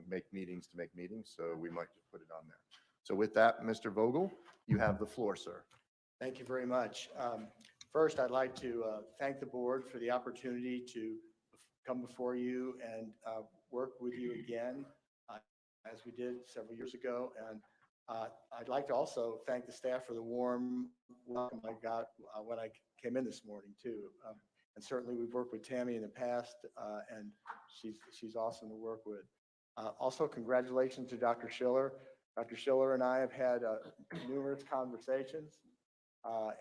make meetings to make meetings, so we might just put it on there. So with that, Mr. Vogel, you have the floor, sir. Thank you very much. First, I'd like to thank the board for the opportunity to come before you and work with you again, as we did several years ago. And I'd like to also thank the staff for the warm welcome I got when I came in this morning, too. And certainly we've worked with Tammy in the past, and she's awesome to work with. Also, congratulations to Dr. Schiller. Dr. Schiller and I have had numerous conversations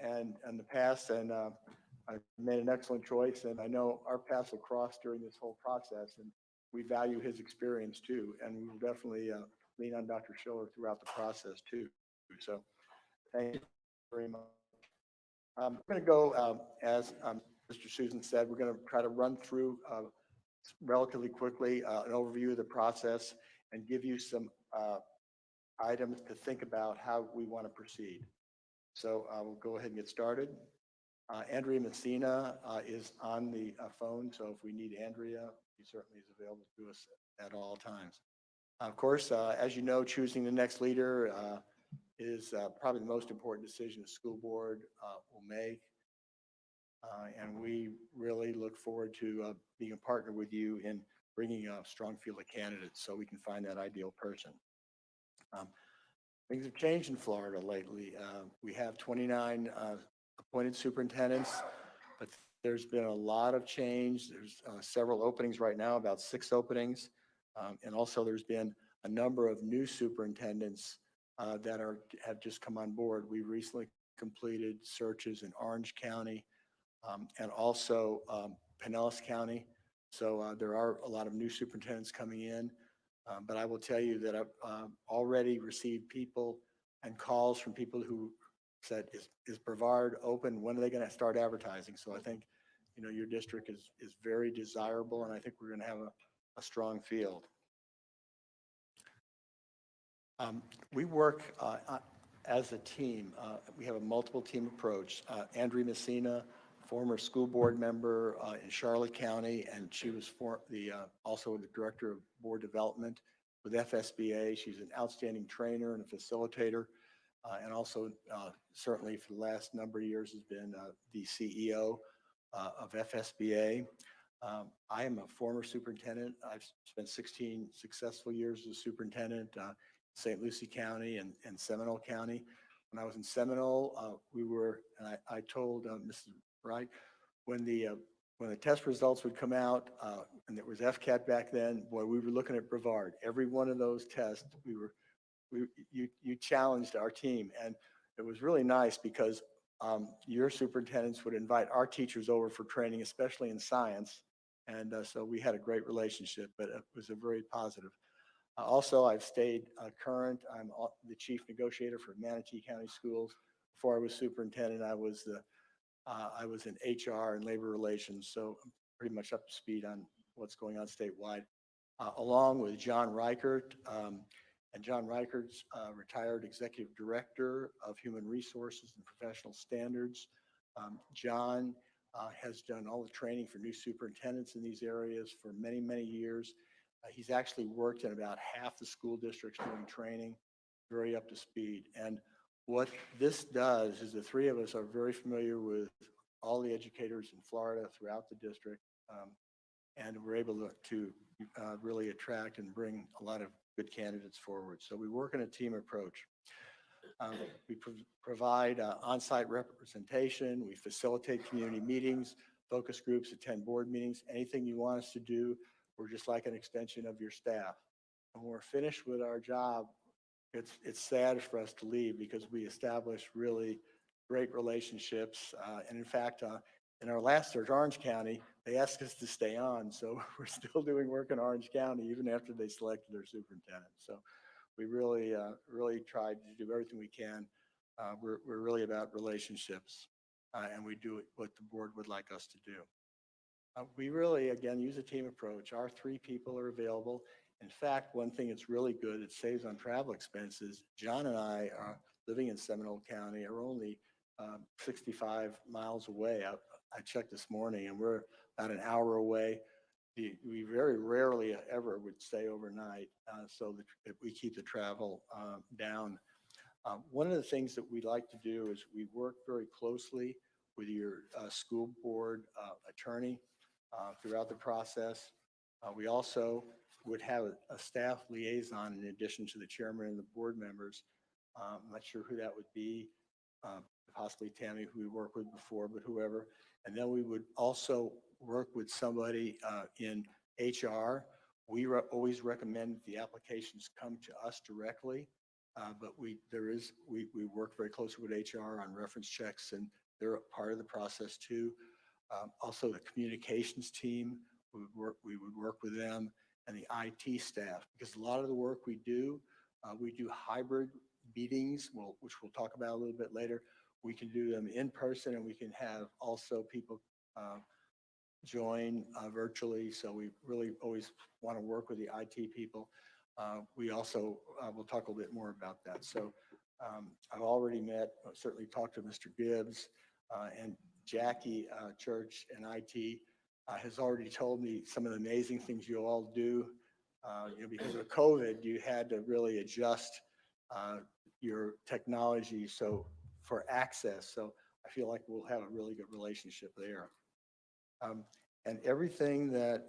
and in the past, and I've made an excellent choice, and I know our paths will cross during this whole process, and we value his experience too, and we will definitely lean on Dr. Schiller throughout the process too. So thank you very much. We're going to go, as Mr. Susan said, we're going to try to run through relatively quickly an overview of the process and give you some items to think about how we want to proceed. So we'll go ahead and get started. Andrea Messina is on the phone, so if we need Andrea, she certainly is available to us at all times. Of course, as you know, choosing the next leader is probably the most important decision the school board will make. And we really look forward to being a partner with you in bringing a strong field of candidates so we can find that ideal person. Things have changed in Florida lately. We have 29 appointed superintendents, but there's been a lot of change. There's several openings right now, about 6 openings. And also there's been a number of new superintendents that have just come on board. We recently completed searches in Orange County and also Pinellas County. So there are a lot of new superintendents coming in. But I will tell you that I've already received people and calls from people who said, is Brevard open? When are they going to start advertising? So I think, you know, your district is very desirable, and I think we're going to have a strong field. We work as a team. We have a multiple team approach. Andrea Messina, former school board member in Charlotte County, and she was also the director of board development with FSBA. She's an outstanding trainer and a facilitator, and also certainly for the last number of years has been the CEO of FSBA. I am a former superintendent. I've spent 16 successful years as a superintendent, St. Lucie County and Seminole County. When I was in Seminole, and I told Mrs. Wright, when the test results would come out, and it was FCAT back then, boy, we were looking at Brevard. Every one of those tests, you challenged our team, and it was really nice because your superintendents would invite our teachers over for training, especially in science, and so we had a great relationship, but it was a very positive. Also, I've stayed current. I'm the chief negotiator for Manatee County Schools. Before I was superintendent, I was in HR and labor relations, so I'm pretty much up to speed on what's going on statewide, along with John Reichert. And John Reichert's retired executive director of human resources and professional standards. John has done all the training for new superintendents in these areas for many, many years. He's actually worked in about half the school districts doing training, very up to speed. And what this does is the three of us are very familiar with all the educators in Florida throughout the district, and we're able to really attract and bring a lot of good candidates forward. So we work in a team approach. We provide on-site representation. We facilitate community meetings, focus groups, attend board meetings. Anything you want us to do, we're just like an extension of your staff. And when we're finished with our job, it's sad for us to leave because we establish really great relationships. And in fact, in our last search, Orange County, they asked us to stay on. So we're still doing work in Orange County even after they selected their superintendent. So we really tried to do everything we can. We're really about relationships, and we do what the board would like us to do. We really, again, use a team approach. Our 3 people are available. In fact, one thing that's really good, it saves on travel expenses. John and I are living in Seminole County, are only 65 miles away. I checked this morning, and we're about an hour away. we very rarely ever would stay overnight, so that we keep the travel down. One of the things that we like to do is we work very closely with your school board attorney throughout the process. We also would have a staff liaison in addition to the chairman and the board members. I'm not sure who that would be, possibly Tammy, who we worked with before, but whoever. And then we would also work with somebody in HR. We always recommend the applications come to us directly, but we work very closely with HR on reference checks, and they're a part of the process too. Also, the communications team, we would work with them, and the IT staff, because a lot of the work we do hybrid meetings, which we'll talk about a little bit later. We can do them in person, and we can have also people join virtually. So we really always want to work with the IT people. We also will talk a little bit more about that. So I've already certainly talked to Mr. Gibbs, and Jackie Church and IT has already told me some of the amazing things you all do. Because of COVID, you had to really adjust your technology for access. So I feel like we'll have a really good relationship there. And everything that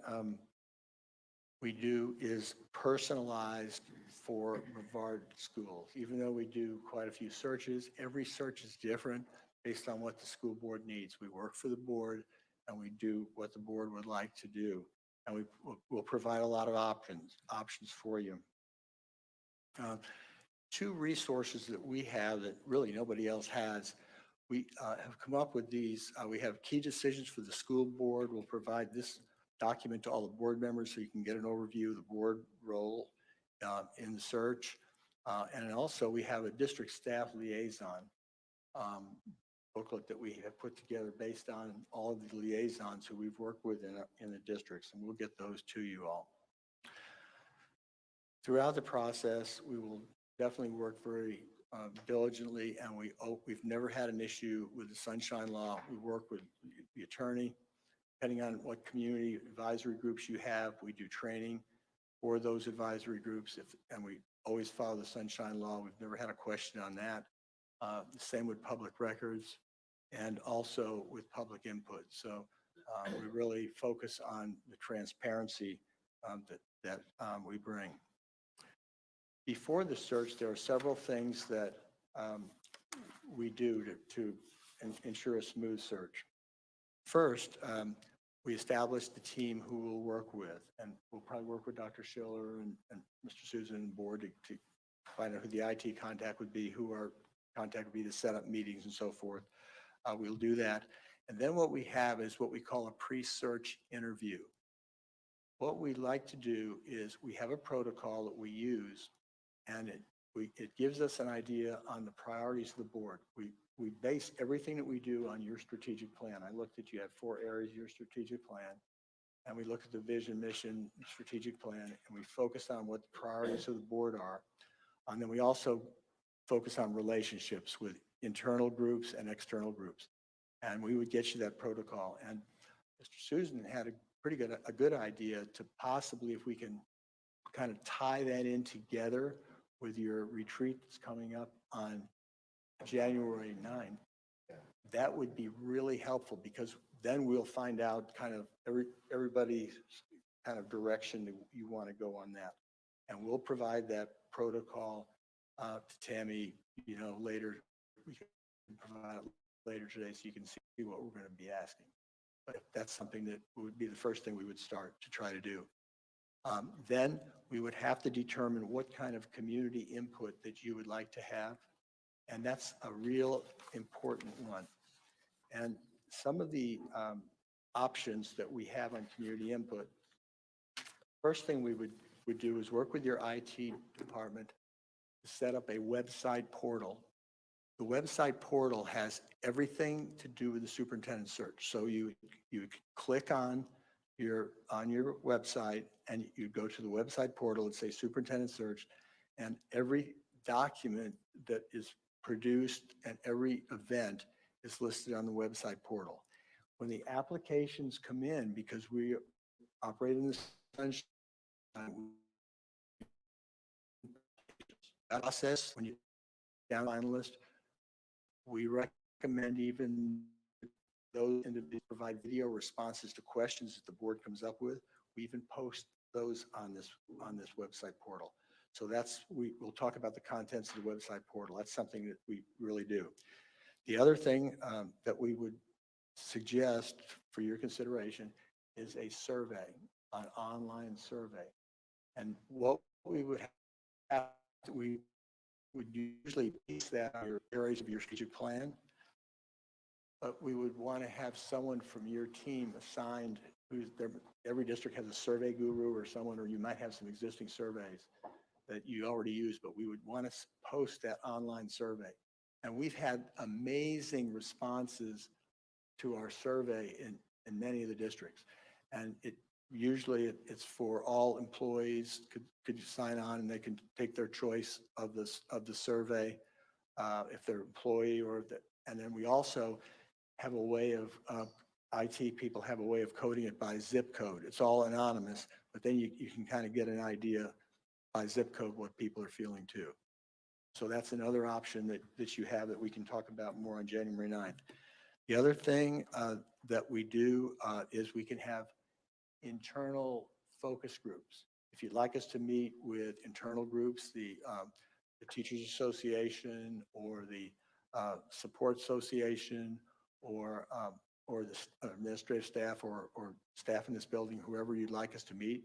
we do is personalized for Brevard schools. Even though we do quite a few searches, every search is different based on what the school board needs. We work for the board, and we do what the board would like to do. And we'll provide a lot of options for you. Two resources that we have that really nobody else has. We have come up with these. We have key decisions for the school board. We'll provide this document to all the board members so you can get an overview of the board role in the search. And also we have a district staff liaison booklet that we have put together based on all of the liaisons who we've worked with in the districts, and we'll get those to you all. Throughout the process, we will definitely work very diligently, and we've never had an issue with the Sunshine Law. We work with the attorney. Depending on what community advisory groups you have, we do training for those advisory groups, and we always follow the Sunshine Law. We've never had a question on that. The same with public records and also with public input. So we really focus on the transparency that we bring. Before the search, there are several things that we do to ensure a smooth search. First, we establish the team who we'll work with, and we'll probably work with Dr. Schiller and Mr. Susan and board to find out who the IT contact would be, who our contact would be to set up meetings and so forth. We'll do that. And then what we have is what we call a pre-search interview. What we like to do is we have a protocol that we use, and it gives us an idea on the priorities of the board. We base everything that we do on your strategic plan. I looked at, you have 4 areas of your strategic plan, and we look at the vision, mission, strategic plan, and we focus on what the priorities of the board are. And then we also focus on relationships with internal groups and external groups. And we would get you that protocol. And Mr. Susan had a good idea to possibly, if we can kind of tie that in together with your retreat that's coming up on January 9th, that would be really helpful, because then we'll find out kind of everybody's kind of direction that you want to go on that. And we'll provide that protocol to Tammy, later. We can provide it later today so you can see what we're going to be asking. But that's something that would be the first thing we would start to try to do. Then we would have to determine what kind of community input that you would like to have. And that's a real important one. And some of the options that we have on community input, first thing we would do is work with your IT department to set up a website portal. The website portal has everything to do with the superintendent search. So you click on your website, and you go to the website portal and say superintendent search, and every document that is produced and every event is listed on the website portal. When the applications come in, because we operate in the sunshine. Process, when you down finalist, we recommend even those individuals provide video responses to questions that the board comes up with. We even post those on this website portal. So we'll talk about the contents of the website portal. That's something that we really do. The other thing that we would suggest for your consideration is a survey, an online survey. And what we would have, we would usually base that on your areas of your strategic plan, but we would want to have someone from your team assigned who's there. Every district has a survey guru or someone, or you might have some existing surveys that you already use, but we would want to post that online survey. And we've had amazing responses to our survey in many of the districts. And usually it's for all employees could sign on, and they can take their choice of the survey if they're employee and then we also have a way of IT people have a way of coding it by zip code. It's all anonymous, but then you can kind of get an idea by zip code what people are feeling too. So that's another option that you have that we can talk about more on January 9th. The other thing that we do is we can have internal focus groups. If you'd like us to meet with internal groups, the Teachers Association or the Support Association or the administrative staff or staff in this building, whoever you'd like us to meet,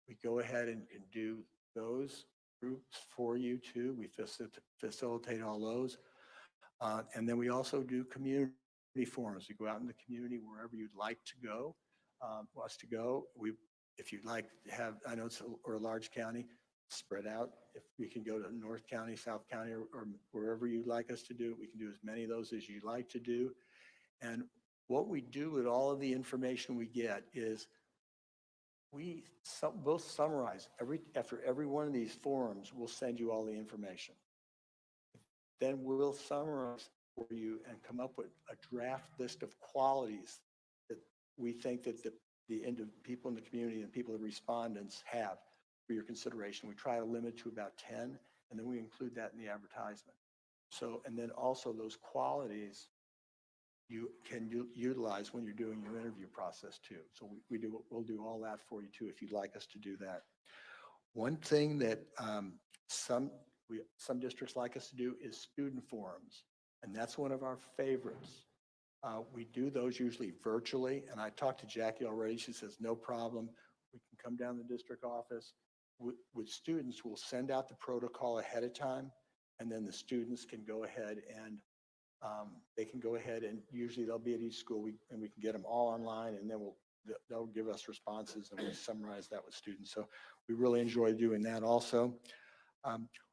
we go ahead and do those groups for you too. We facilitate all those. And then we also do community forums. We go out in the community wherever you'd like to go, us to go. If you'd like to have, I know it's a large county, spread out. If we can go to North County, South County, or wherever you'd like us to do, we can do as many of those as you'd like to do. And what we do with all of the information we get is we'll summarize after every one of these forums, we'll send you all the information. Then we'll summarize for you and come up with a draft list of qualities that we think that the people in the community and people, the respondents, have for your consideration. We try to limit to about 10, and then we include that in the advertisement. So, and then also those qualities you can utilize when you're doing your interview process too. So we'll do all that for you too if you'd like us to do that. One thing that some districts like us to do is student forums, and that's one of our favorites. We do those usually virtually, and I talked to Jackie already. She says, no problem. We can come down to the district office. With students, we'll send out the protocol ahead of time, and then the students can go ahead and they can go ahead and usually they'll be at each school and we can get them all online, and then they'll give us responses and we'll summarize that with students. So we really enjoy doing that also.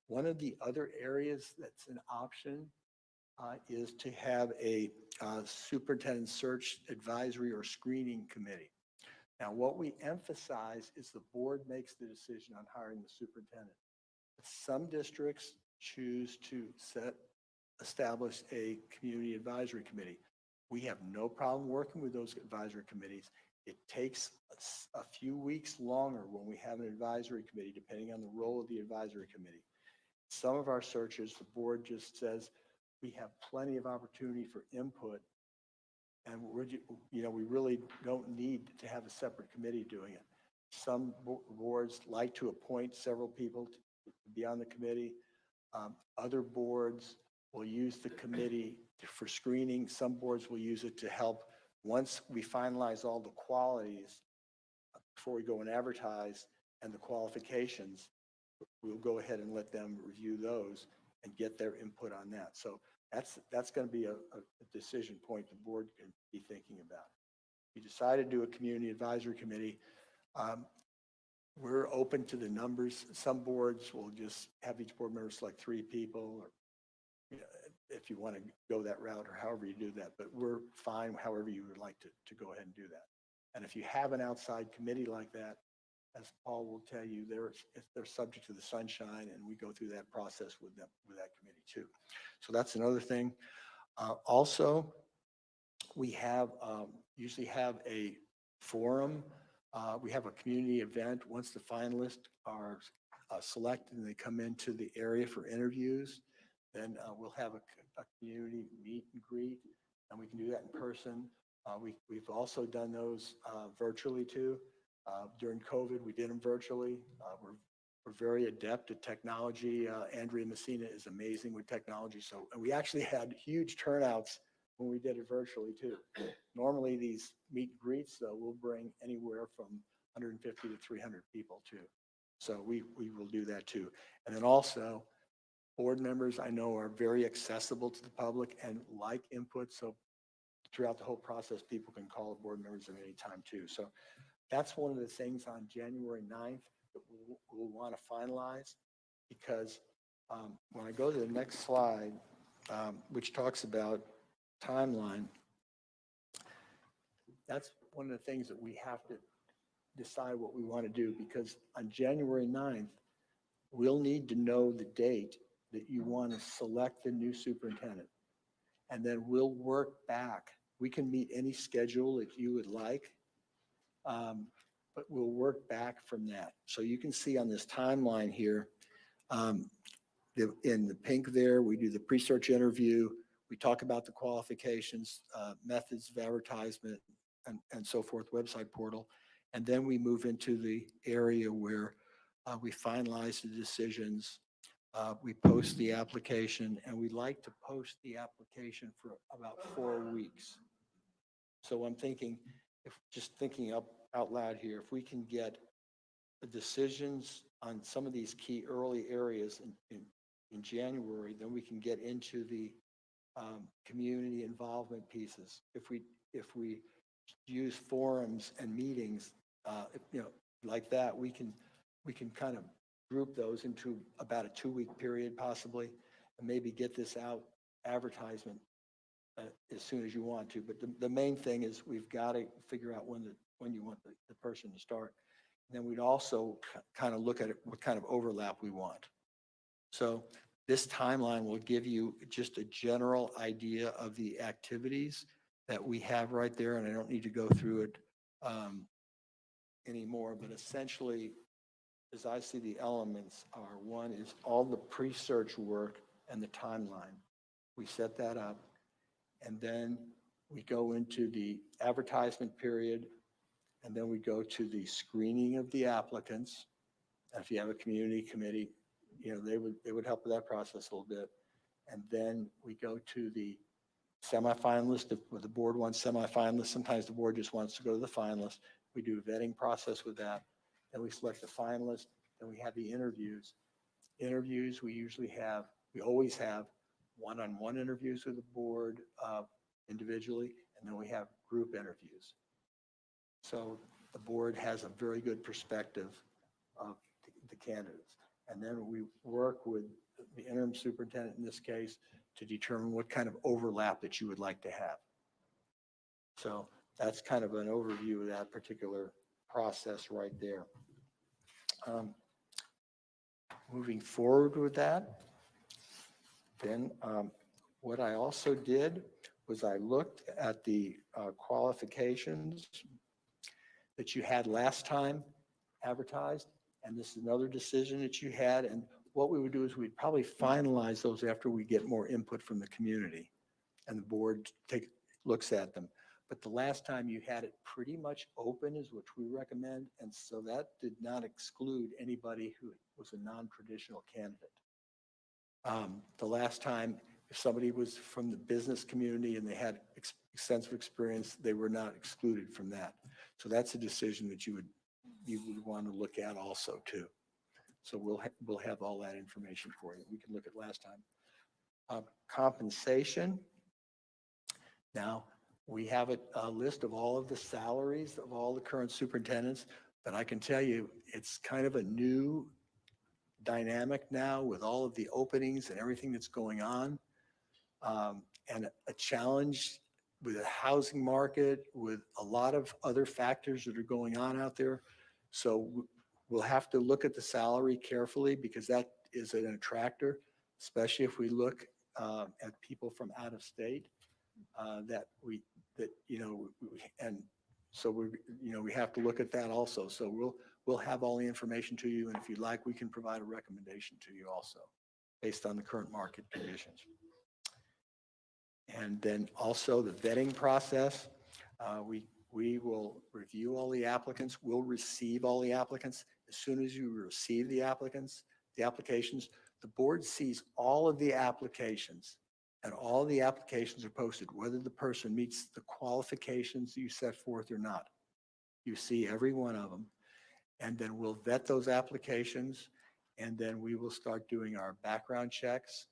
One of the other areas that's an option is to have a superintendent search advisory or screening committee. Now, what we emphasize is the board makes the decision on hiring the superintendent. Some districts choose to establish a community advisory committee. We have no problem working with those advisory committees. It takes a few weeks longer when we have an advisory committee, depending on the role of the advisory committee. Some of our searches, the board just says, we have plenty of opportunity for input, and we really don't need to have a separate committee doing it. Some boards like to appoint several people to be on the committee. Other boards will use the committee for screening. Some boards will use it to help. Once we finalize all the qualities before we go and advertise and the qualifications, we'll go ahead and let them review those and get their input on that. So that's going to be a decision point the board can be thinking about. If you decide to do a community advisory committee, we're open to the numbers. Some boards will just have each board member select 3 people, or if you want to go that route, or however you do that, but we're fine however you would like to go ahead and do that. And if you have an outside committee like that, as Paul will tell you, they're subject to the sunshine, and we go through that process with them, with that committee too. So that's another thing. Also, we have usually have a forum We have a community event. Once the finalists are selected and they come into the area for interviews, then we'll have a community meet and greet, and we can do that in person. We've also done those virtually too. During COVID, we did them virtually. We're very adept at technology. Andrea Messina is amazing with technology. So and we actually had huge turnouts when we did it virtually too. Normally these meet and greets, though, will bring anywhere from 150 to 300 people too. So we will do that too. And then also, board members I know are very accessible to the public and like input. So throughout the whole process, people can call board members at any time too. So that's one of the things on January 9th that we'll want to finalize, because when I go to the next slide, which talks about timeline, that's one of the things that we have to decide what we want to do, because on January 9th, we'll need to know the date that you want to select the new superintendent. And then we'll work back. We can meet any schedule that you would like, but we'll work back from that. So you can see on this timeline here, in the pink there, we do the pre-search interview. We talk about the qualifications, methods of advertisement, and so forth, website portal. And then we move into the area where we finalize the decisions. We post the application, and we like to post the application for about 4 weeks. So I'm thinking, thinking out loud here, if we can get the decisions on some of these key early areas in January, then we can get into the community involvement pieces. If we use forums and meetings, like that, we can kind of group those into about a 2-week period possibly, and maybe get this out advertisement as soon as you want to. But the main thing is we've got to figure out when you want the person to start. And then we'd also kind of look at it, what kind of overlap we want. So this timeline will give you just a general idea of the activities that we have right there. And I don't need to go through it anymore, but essentially, as I see the elements are, one is all the pre-search work and the timeline. We set that up, and then we go into the advertisement period, and then we go to the screening of the applicants. And if you have a community committee, they would help with that process a little bit. And then we go to the semifinalist. If the board wants semifinalists, sometimes the board just wants to go to the finalists. We do a vetting process with that. Then we select the finalist. Then we have the interviews. Interviews, we always have one-on-one interviews with the board individually, and then we have group interviews. So the board has a very good perspective of the candidates. And then we work with the interim superintendent in this case to determine what kind of overlap that you would like to have. So that's kind of an overview of that particular process right there. Moving forward with that, then what I also did was I looked at the qualifications that you had last time advertised, and this is another decision that you had. And what we would do is we'd probably finalize those after we get more input from the community and the board looks at them. But the last time you had it pretty much open is which we recommend. And so that did not exclude anybody who was a non-traditional candidate. The last time, if somebody was from the business community and they had extensive experience, they were not excluded from that. So that's a decision that you would want to look at also too. So we'll have all that information for you. We can look at last time. Compensation. Now, we have a list of all of the salaries of all the current superintendents, but I can tell you it's kind of a new dynamic now with all of the openings and everything that's going on, and a challenge with the housing market, with a lot of other factors that are going on out there. So we'll have to look at the salary carefully, because that is an attractor, especially if we look at people from out of state and So we have to look at that also. So we'll have all the information to you. And if you'd like, we can provide a recommendation to you also based on the current market conditions. And then also the vetting process. We will review all the applicants. We'll receive all the applicants. As soon as you receive the applications, the board sees all of the applications, and all the applications are posted, whether the person meets the qualifications you set forth or not. You see every one of them. And then we'll vet those applications, and then we will start doing our background checks.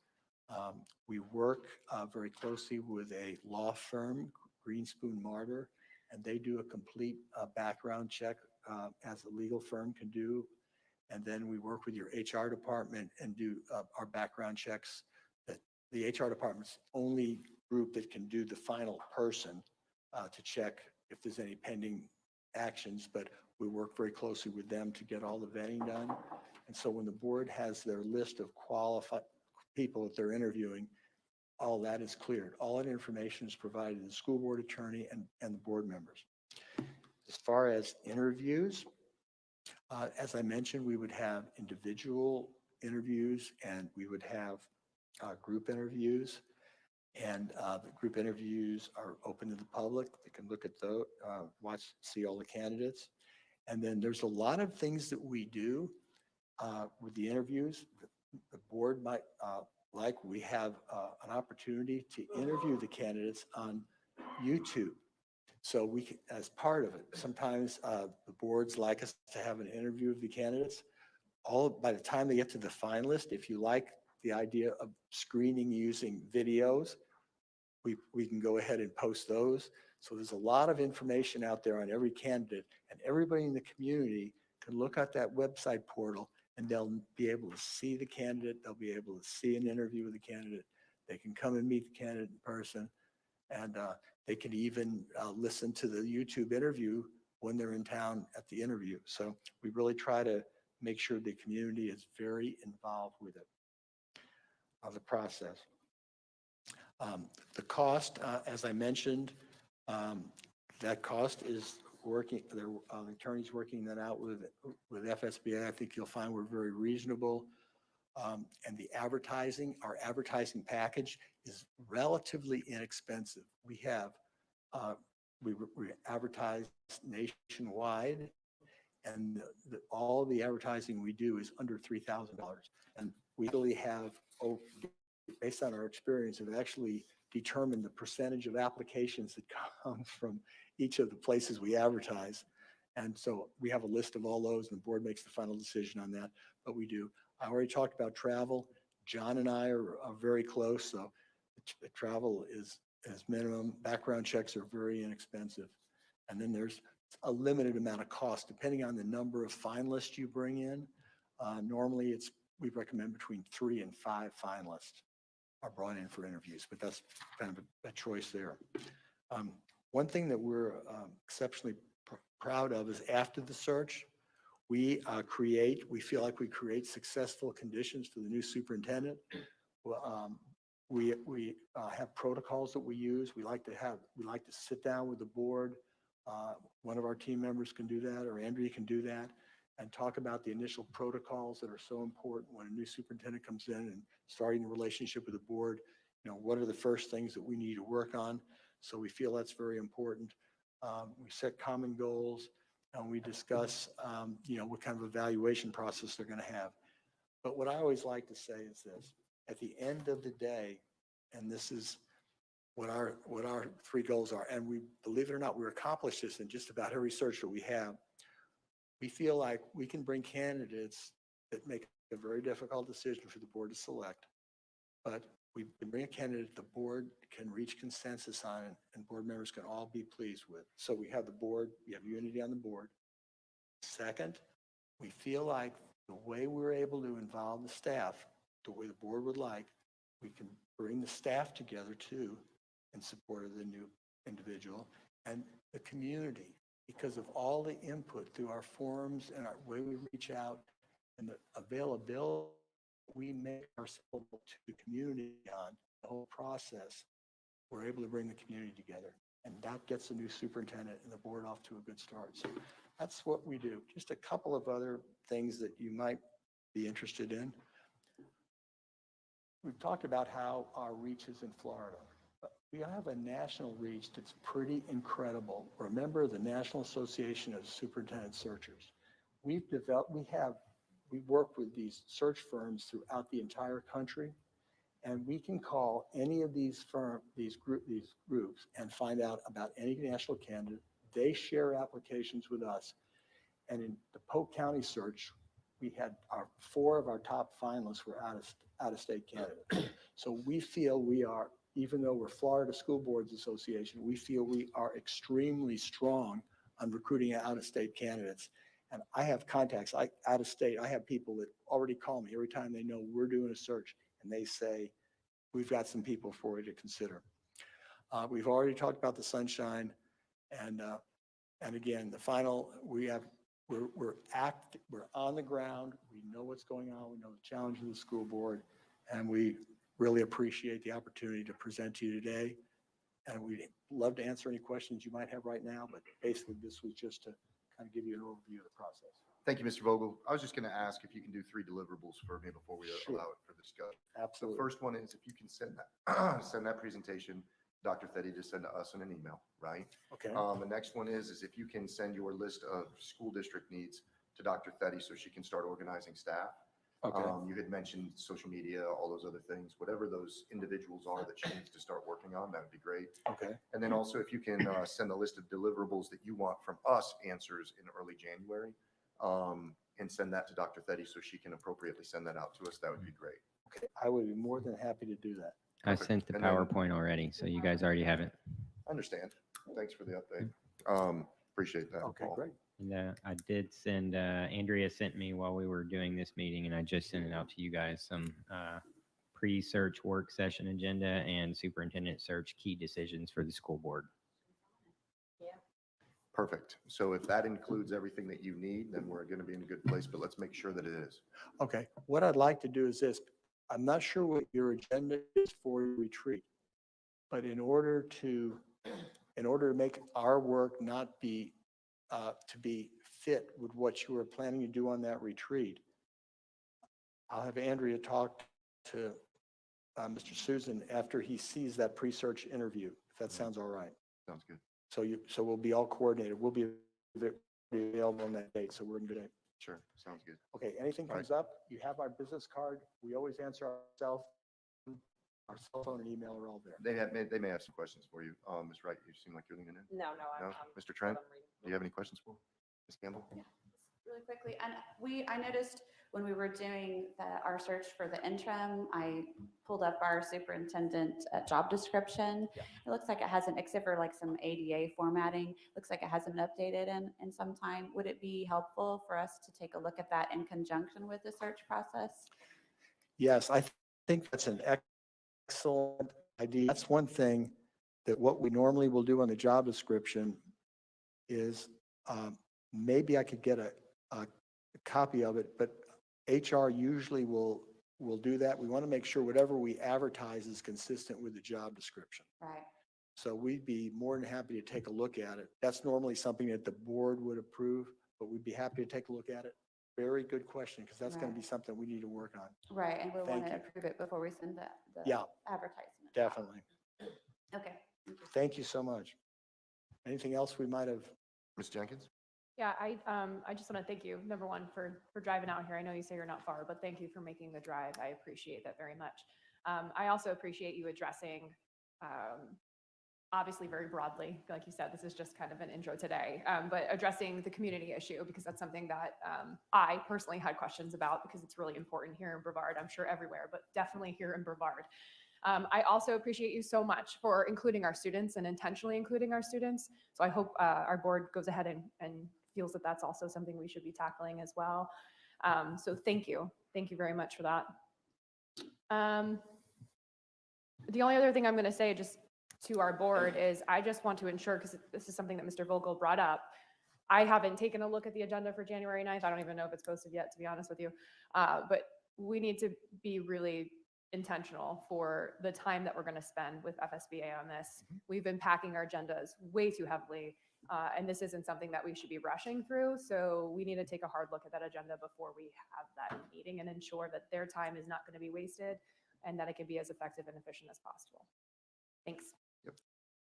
We work very closely with a law firm, Greenspoon Martyr, and they do a complete background check as a legal firm can do. And then we work with your HR department and do our background checks. That the HR department's only group that can do the final person to check if there's any pending actions, but we work very closely with them to get all the vetting done. And so when the board has their list of qualified people that they're interviewing, all that is cleared. All that information is provided to the school board attorney and the board members. As far as interviews, as I mentioned, we would have individual interviews and we would have group interviews. And the group interviews are open to the public. They can look at those, watch, see all the candidates. And then there's a lot of things that we do with the interviews. The board might we have an opportunity to interview the candidates on YouTube. So we can, as part of it, sometimes the boards like us to have an interview of the candidates. By the time they get to the finalist, if you like the idea of screening using videos, we can go ahead and post those. So there's a lot of information out there on every candidate, and everybody in the community can look at that website portal and they'll be able to see the candidate. They'll be able to see an interview with the candidate. They can come and meet the candidate in person, and they can even listen to the YouTube interview when they're in town at the interview. So we really try to make sure the community is very involved with it, the process. The cost, as I mentioned, that cost is working, the attorney's working that out with FSBA. I think you'll find we're very reasonable. And the advertising, our advertising package is relatively inexpensive. We have, we advertise nationwide, and all the advertising we do is under $3,000. And we really have, based on our experience, have actually determined the percentage of applications that come from each of the places we advertise. And so we have a list of all those, and the board makes the final decision on that, but we do. I already talked about travel. John and I are very close, so the travel is minimum. Background checks are very inexpensive. And then there's a limited amount of cost, depending on the number of finalists you bring in. Normally we recommend between 3 and 5 finalists are brought in for interviews, but that's kind of a choice there. One thing that we're exceptionally proud of is after the search, we feel like we create successful conditions for the new superintendent. We have protocols that we use. We like to sit down with the board. One of our team members can do that, or Andrea can do that, and talk about the initial protocols that are so important when a new superintendent comes in and starting the relationship with the board. You know, what are the first things that we need to work on? So we feel that's very important. We set common goals, and we discuss, what kind of evaluation process they're going to have. But what I always like to say is this: at the end of the day, and this is what our 3 goals are, and we, believe it or not, we accomplish this in just about every search that we have. We feel like we can bring candidates that make a very difficult decision for the board to select, but we can bring a candidate the board can reach consensus on it, and board members can all be pleased with. So we have unity on the board. Second, we feel like the way we're able to involve the staff, the way the board would like, we can bring the staff together too in support of the new individual, and the community, because of all the input through our forums and our way we reach out and the availability we make ourselves to the community on the whole process. We're able to bring the community together. and that gets the new superintendent and the board off to a good start. So that's what we do. Just a couple of other things that you might be interested in. We've talked about how our reach is in Florida. But we have a national reach that's pretty incredible. We're a member of the National Association of Superintendent Searchers. We work with these search firms throughout the entire country, and we can call any of these groups and find out about any national candidate. They share applications with us. And in the Polk County search, we had 4 of our top finalists were out of state candidates. So we feel we are, even though we're Florida School Boards Association, we feel we are extremely strong on recruiting out of state candidates. And I have contacts out of state. I have people that already call me every time they know we're doing a search, and they say, we've got some people for you to consider. We've already talked about the sunshine, and again, the final, we're on the ground. We know what's going on. We know the challenge of the school board, and we really appreciate the opportunity to present to you today. And we'd love to answer any questions you might have right now, but basically this was just to kind of give you an overview of the process. Thank you, Mr. Vogel. I was just going to ask if you can do 3 deliverables for me before we Sure. allow it for discussion. Absolutely. The first one is if you can send that presentation, Dr. Fetty, to send to us in an email, right? Okay. The next one is if you can send your list of school district needs to Dr. Fetty so she can start organizing staff. Okay. You had mentioned social media, all those other things, whatever those individuals are that she needs to start working on, that would be great. Okay. And then also if you can send a list of deliverables that you want from us answers in early January, and send that to Dr. Fetty so she can appropriately send that out to us, that would be great. Okay. I would be more than happy to do that. I Perfect. sent the And then- PowerPoint already, so you guys already have it. I understand. Thanks for the update. Appreciate that. Okay, Paul. great. And I did send, Andrea sent me while we were doing this meeting, and I just sent it out to you guys, some pre-search work session agenda and superintendent search key decisions for the school board. Perfect. So if that includes everything that you need, then we're going to be in a good place, but let's make sure that it is. Okay. What I'd like to do is this. I'm not sure what your agenda is for your retreat, but in order to make our work not be to be fit with what you were planning to do on that retreat, I'll have Andrea talk to Mr. Susan after he sees that pre-search interview, if that sounds all right. Sounds good. So we'll be all coordinated. We'll be available on that date, so we're in good shape. Sure. Sounds good. Okay, anything comes up, you have our business card. We always answer our cell phone and email are all there. They may have some questions for you. Ms. Wright, you seem like you're leaning in. No, No? Mr. Trent, do you have any questions for Ms. Campbell? Yeah, really quickly. And I noticed when we were doing our search for the interim, I pulled up our superintendent job description. Yeah. It looks like it hasn't, except for like some ADA formatting, looks like it hasn't been updated in some time. Would it be helpful for us to take a look at that in conjunction with the search process? Yes, I think that's an excellent idea. That's one thing that what we normally will do on the job description is maybe I could get a copy of it, but HR usually will do that. We want to make sure whatever we advertise is consistent with the job description. Right. So we'd be more than happy to take a look at it. That's normally something that the board would approve, but we'd be happy to take a look at it. Very good question, because that's going to be something we need to work on. Right, and we want Thank to you. approve it before we send the Yeah, advertisement. definitely. Okay. Thank you so much. Anything else we might have? Ms. Jenkins? Yeah, I just want to thank you, number one, for driving out here. I know you say you're not far, but thank you for making the drive. I appreciate that very much. I also appreciate you addressing, obviously very broadly, like you said, this is just kind of an intro today, but addressing the community issue, because that's something that I personally had questions about, because it's really important here in Brevard. I'm sure everywhere, but definitely here in Brevard. I also appreciate you so much for including our students and intentionally including our students. So I hope our board goes ahead and feels that that's also something we should be tackling as well. So thank you. Thank you very much for that. The only other thing I'm going to say just to our board is I just want to ensure, because this is something that Mr. Vogel brought up, I haven't taken a look at the agenda for January 9th. I don't even know if it's posted yet, to be honest with you. But we need to be really intentional for the time that we're going to spend with FSBA on this. We've been packing our agendas way too heavily, and this isn't something that we should be rushing through. So we need to take a hard look at that agenda before we have that meeting and ensure that their time is not going to be wasted and that it can be as effective and efficient as possible. Thanks.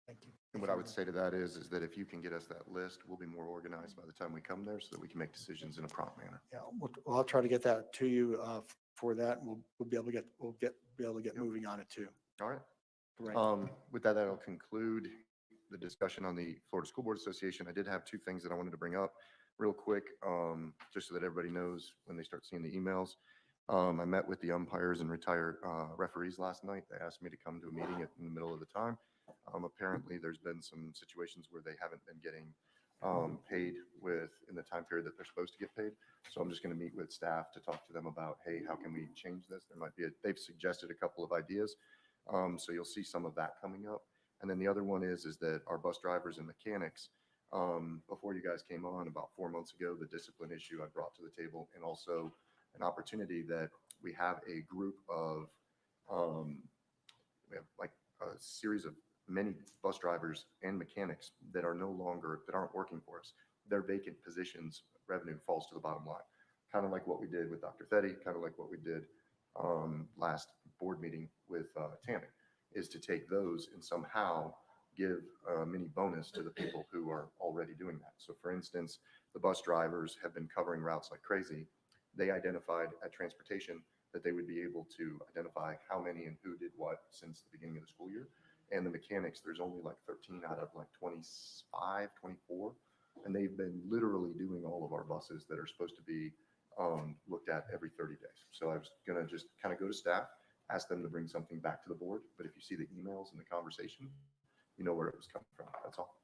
Thank you. And what I would say to that is that if you can get us that list, we'll be more organized by the time we come there so that we can make decisions in a prompt manner. Yeah, I'll try to get that to you for that. And we'll be able to get moving on it too. All right. Right. With that, that'll conclude the discussion on the Florida School Board Association. I did have two things that I wanted to bring up real quick, just so that everybody knows when they start seeing the emails. I met with the umpires and retired referees last night. They asked me to come to a meeting in the middle of the time. Apparently, there's been some situations where they haven't been getting paid in the time period that they're supposed to get paid. So I'm just going to meet with staff to talk to them about, hey, how can we change this? There might be they've suggested a couple of ideas. So you'll see some of that coming up. And then the other one is that our bus drivers and mechanics, before you guys came on about 4 months ago, the discipline issue I brought to the table, and also an opportunity that we have a group of, we have like a series of many bus drivers and mechanics that aren't working for us. Their vacant positions, revenue falls to the bottom line. Kind of like what we did with Dr. Fetty, kind of like what we did last board meeting with Tammy, is to take those and somehow give a mini bonus to the people who are already doing that. So for instance, the bus drivers have been covering routes like crazy. They identified at transportation that they would be able to identify how many and who did what since the beginning of the school year. And the mechanics, there's only like 13 out of like 25, 24. And they've been literally doing all of our buses that are supposed to be looked at every 30 days. So I was going to just kind of go to staff, ask them to bring something back to the board. But if you see the emails and the conversation, you know where it was coming from. That's all.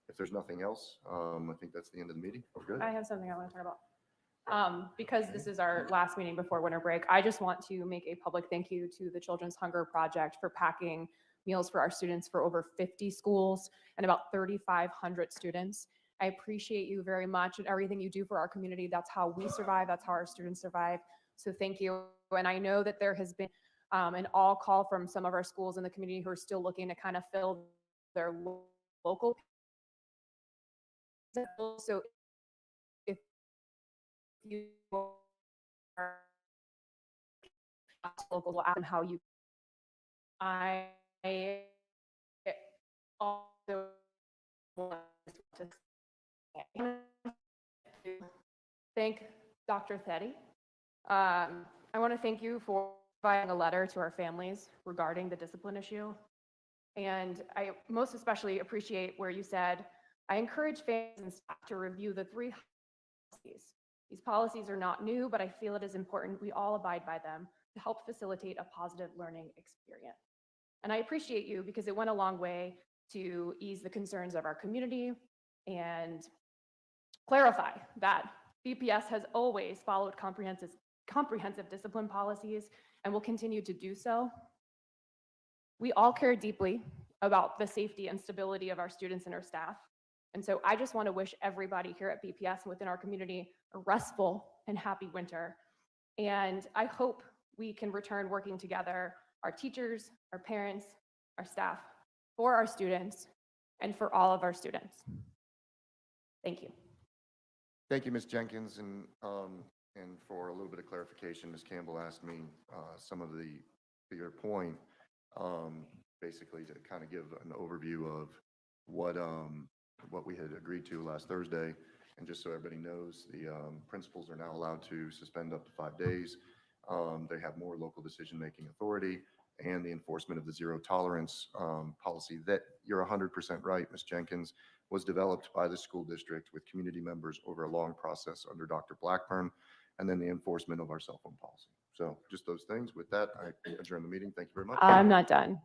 If there's nothing else, I think that's the end of the meeting. We're good. I have something I want to talk about. Because this is our last meeting before winter break, I just want to make a public thank you to the Children's Hunger Project for packing meals for our students for over 50 schools and about 3,500 students. I appreciate you very much and everything you do for our community. That's how we survive. That's how our students survive. So thank you. And I know that there has been an all call from some of our schools in the community who are still looking to kind of fill their local. So if you are local, we'll ask them how you. I also want to thank Dr. Fetty. I want to thank you for providing a letter to our families regarding the discipline issue. And I most especially appreciate where you said, I encourage families and staff to review the 3 policies. These policies are not new, but I feel it is important we all abide by them to help facilitate a positive learning experience. And I appreciate you because it went a long way to ease the concerns of our community and clarify that BPS has always followed comprehensive discipline policies and will continue to do so. We all care deeply about the safety and stability of our students and our staff. And so I just want to wish everybody here at BPS and within our community a restful and happy winter. And I hope we can return working together, our teachers, our parents, our staff, for our students, and for all of our students. Thank you. Thank you, Ms. Jenkins. And for a little bit of clarification, Ms. Campbell asked me some of to your point, basically to kind of give an overview of what we had agreed to last Thursday. And just so everybody knows, the principals are now allowed to suspend up to 5 days. They have more local decision-making authority, and the enforcement of the zero tolerance policy that you're 100% right, Ms. Jenkins, was developed by the school district with community members over a long process under Dr. Blackburn, and then the enforcement of our cell phone policy. So just those things. With that, I adjourn the meeting. Thank you very much. I'm not done.